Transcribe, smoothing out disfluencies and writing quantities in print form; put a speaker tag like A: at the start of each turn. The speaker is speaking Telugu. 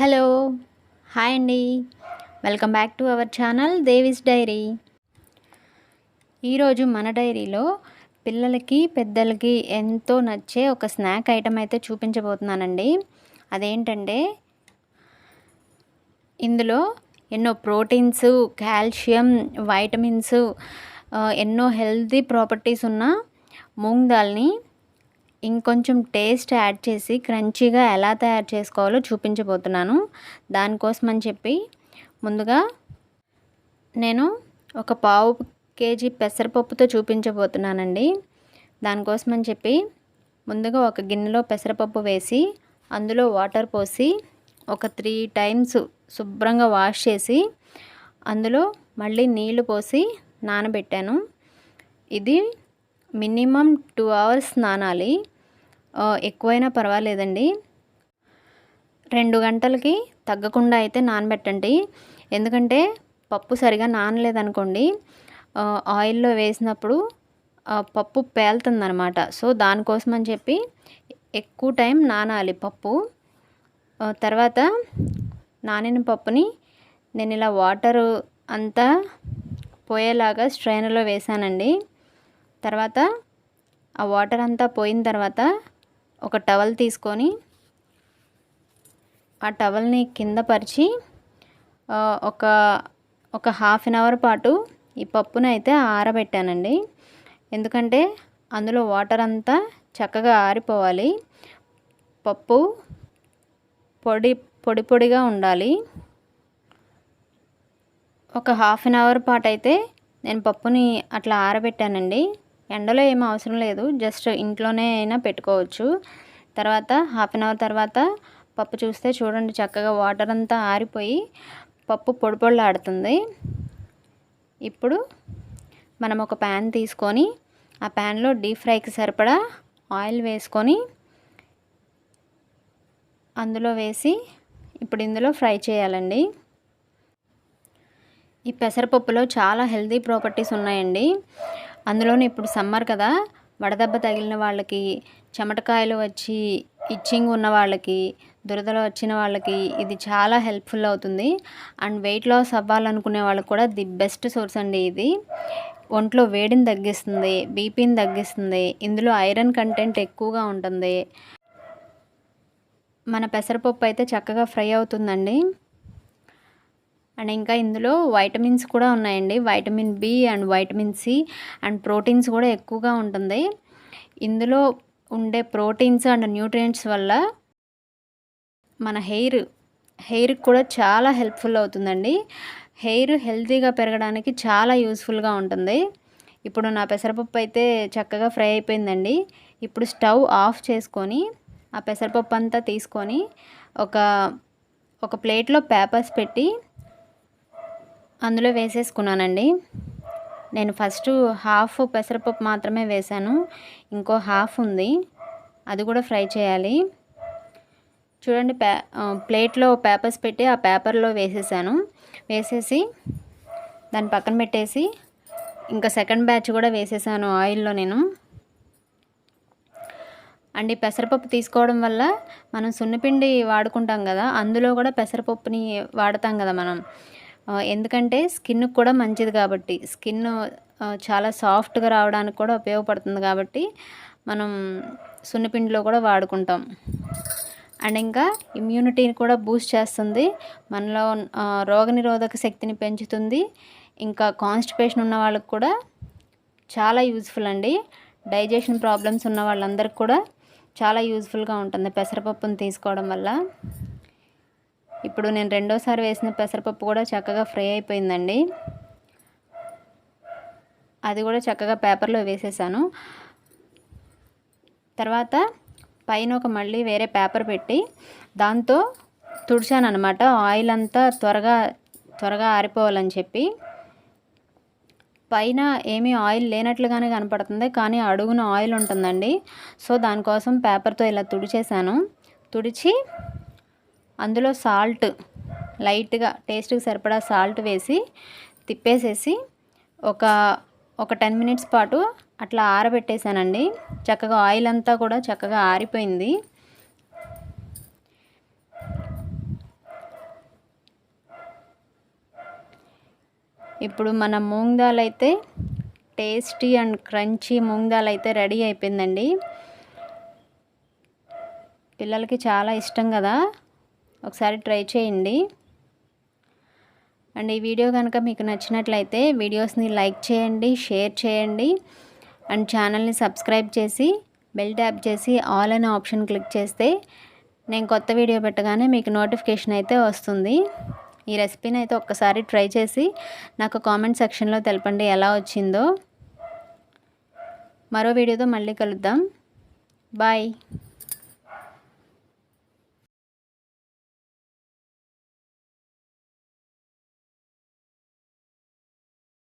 A: హలో హాయ్ అండి. Welcome back to our channel Devi's diary. ఈరోజు మన డైరీలో పిల్లలకి పెద్దలకి ఎంతో నచ్చే ఒక స్నాక్ ఐటెం అయితే చూపించబోతున్నానండి. అదేంటంటే ఇందులో ఎన్నో ప్రోటీన్స్, కాల్షియం, వైటమిన్స్, ఎన్నో హెల్తీ ప్రాపర్టీస్ ఉన్న మూంగ్ దాల్ని ఇంకొంచెం టేస్ట్ యాడ్ చేసి క్రంచీగా ఎలా తయారు చేసుకోవాలో చూపించబోతున్నాను. దానికోసం అని చెప్పి ముందుగా నేను ఒక పావు కేజీ పెసరపప్పుతో చూపించబోతున్నానండి. దానికోసం అని చెప్పి ముందుగా ఒక గిన్నెలో పెసరపప్పు వేసి అందులో వాటర్ పోసి ఒక 3 టైమ్స్ శుభ్రంగా వాష్ చేసి అందులో మళ్ళీ నీళ్లు పోసి నానబెట్టాను. ఇది మినిమం 2 అవర్స్ నానాలి. ఎక్కువైనా పర్వాలేదండి. 2 గంటలకి తగ్గకుండా అయితే నానబెట్టండి. ఎందుకంటే పప్పు సరిగా నానలేదనుకోండి, ఆయిల్లో వేసినప్పుడు పప్పు పేలుతుందనమాట. సో దానికోసం అని చెప్పి ఎక్కువ టైం నానాలి పప్పు. తర్వాత నానిన పప్పుని నేను ఇలా వాటర్ అంతా పోయేలాగా స్ట్రైనర్లో వేసానండి. తర్వాత ఆ వాటర్ అంతా పోయిన తర్వాత ఒక టవల్ తీసుకొని ఆ టవల్ని కింద పరిచి ఒక హాఫ్ అన్ అవర్ పాటు ఈ పప్పును అయితే ఆరబెట్టానండి. ఎందుకంటే అందులో వాటర్ అంతా చక్కగా ఆరిపోవాలి. పప్పు పొడిగా ఉండాలి. ఒక హాఫ్ అన్ అవర్ పాటు అయితే నేను పప్పుని అట్లా ఆరబెట్టానండి. ఎండలో ఏమీ అవసరం లేదు, జస్ట్ ఇంట్లోనే అయినా పెట్టుకోవచ్చు. తర్వాత హాఫ్ అన్ అవర్ తర్వాత పప్పు చూస్తే చూడండి, చక్కగా వాటర్ అంతా ఆరిపోయి పప్పు పొడిలాడుతుంది. ఇప్పుడు మనం ఒక ప్యాన్ తీసుకొని ఆ ప్యాన్లో డీప్ ఫ్రైకి సరిపడా ఆయిల్ వేసుకొని అందులో వేసి ఇప్పుడు ఇందులో ఫ్రై చేయాలండి. ఈ పెసరపప్పులో చాలా హెల్తీ ప్రాపర్టీస్ ఉన్నాయండి. అందులోనే ఇప్పుడు సమ్మర్ కదా, వడదెబ్బ తగిలిన వాళ్ళకి, చెమటకాయలు వచ్చి ఇచ్చింగ్ ఉన్న వాళ్ళకి, దురదలు వచ్చిన వాళ్ళకి ఇది చాలా హెల్ప్ఫుల్ అవుతుంది. అండ్ వెయిట్ లాస్ అవ్వాలనుకునే వాళ్ళకి కూడా ది బెస్ట్ సోర్స్ అండి ఇది. ఒంట్లో వేడిని తగ్గిస్తుంది, బీపీని తగ్గిస్తుంది. ఇందులో ఐరన్ కంటెంట్ ఎక్కువగా ఉంటుంది. మన పెసరపప్పు అయితే చక్కగా ఫ్రై అవుతుందండి. అండ్ ఇంకా ఇందులో వైటమిన్స్ కూడా ఉన్నాయండి. Vitamin B and vitamin C and proteins కూడా ఎక్కువగా ఉంటుంది. ఇందులో ఉండే ప్రోటీన్స్ అండ్ న్యూట్రియంట్స్ వల్ల మన హెయిర్కి కూడా చాలా హెల్ప్ఫుల్ అవుతుందండి. హెయిర్ హెల్తీగా పెరగడానికి చాలా యూస్ఫుల్గా ఉంటుంది. ఇప్పుడు నా పెసరపప్పు అయితే చక్కగా ఫ్రై అయిపోయిందండి. ఇప్పుడు స్టవ్ ఆఫ్ చేసుకొని ఆ పెసరపప్పు అంతా తీసుకొని ఒక ప్లేట్లో పేపర్స్ పెట్టి అందులో వేసేసుకున్నానండి. నేను ఫస్ట్ హాఫ్ పెసరపప్పు మాత్రమే వేశాను, ఇంకో హాఫ్ ఉంది, అది కూడా ఫ్రై చేయాలి. చూడండి, ప్లేట్లో పేపర్స్ పెట్టి ఆ పేపర్లో వేసేసి దాన్ని పక్కన పెట్టేసి ఇంకా సెకండ్ బ్యాచ్ కూడా వేసేసాను ఆయిల్లో నేను. అండ్ ఈ పెసరపప్పు తీసుకోవడం వల్ల మనం సున్నిపిండి వాడుకుంటాం కదా, అందులో కూడా పెసరపప్పుని వాడతాం కదా మనం. ఎందుకంటే స్కిన్కి కూడా మంచిది కాబట్టి, స్కిన్ చాలా సాఫ్ట్గా రావడానికి కూడా ఉపయోగపడుతుంది కాబట్టి మనం సున్నిపిండిలో కూడా వాడుకుంటాం. అండ్ ఇంకా ఇమ్యూనిటీని కూడా బూస్ట్ చేస్తుంది, మనలో రోగనిరోధక శక్తిని పెంచుతుంది. ఇంకా కాన్స్టిపేషన్ ఉన్న వాళ్ళకి కూడా చాలా యూజ్ఫుల్ అండి. డైజెషన్ ప్రాబ్లమ్స్ ఉన్న వాళ్ళందరికీ కూడా చాలా యూజ్ఫుల్గా ఉంటుంది పెసరపప్పును తీసుకోవడం వల్ల. ఇప్పుడు నేను రెండోసారి వేసిన పెసరపప్పు కూడా చక్కగా ఫ్రై అయిపోయిందండి. అది కూడా చక్కగా పేపర్లో వేసేసాను. తర్వాత పైన మళ్ళీ వేరే పేపర్ పెట్టి దాంతో తుడిచాను అనమాట. ఆయిల్ అంతా త్వరగా ఆరిపోవాలని చెప్పి. పైన ఏమీ ఆయిల్ లేనట్లుగానే కనపడుతుంది, కానీ అడుగున ఆయిల్ ఉంటుందండి. సో దానికోసం పేపర్తో ఇలా తుడిచి అందులో సాల్ట్ లైట్గా టేస్ట్కి సరిపడా సాల్ట్ వేసి తిప్పేసేసి ఒక 10 మినిట్స్ పాటు అట్లా ఆరబెట్టేశానండి. చక్కగా ఆయిల్ అంతా కూడా చక్కగా ఆరిపోయింది. ఇప్పుడు మన మూంగ్ దాల్ అయితే tasty and crunchy moong dal అయితే రెడీ అయిపోయిందండి. పిల్లలకి చాలా ఇష్టం కదా, ఒకసారి ట్రై చేయండి. అండ్ ఈ వీడియో కనుక మీకు నచ్చినట్లయితే వీడియోస్ని లైక్ చేయండి, షేర్ చేయండి అండ్ ఛానల్ని సబ్స్క్రైబ్ చేసి బెల్ ట్యాప్ చేసి ఆల్ అనే ఆప్షన్ క్లిక్ చేస్తే నేను కొత్త వీడియో పెట్టగానే మీకు నోటిఫికేషన్ అయితే వస్తుంది. ఈ రెసిపీని అయితే ఒక్కసారి ట్రై చేసి నాకు కామెంట్ సెక్షన్లో తెలపండి ఎలా వచ్చిందో. మరో వీడియోతో మళ్ళీ కలుద్దాం. బాయ్.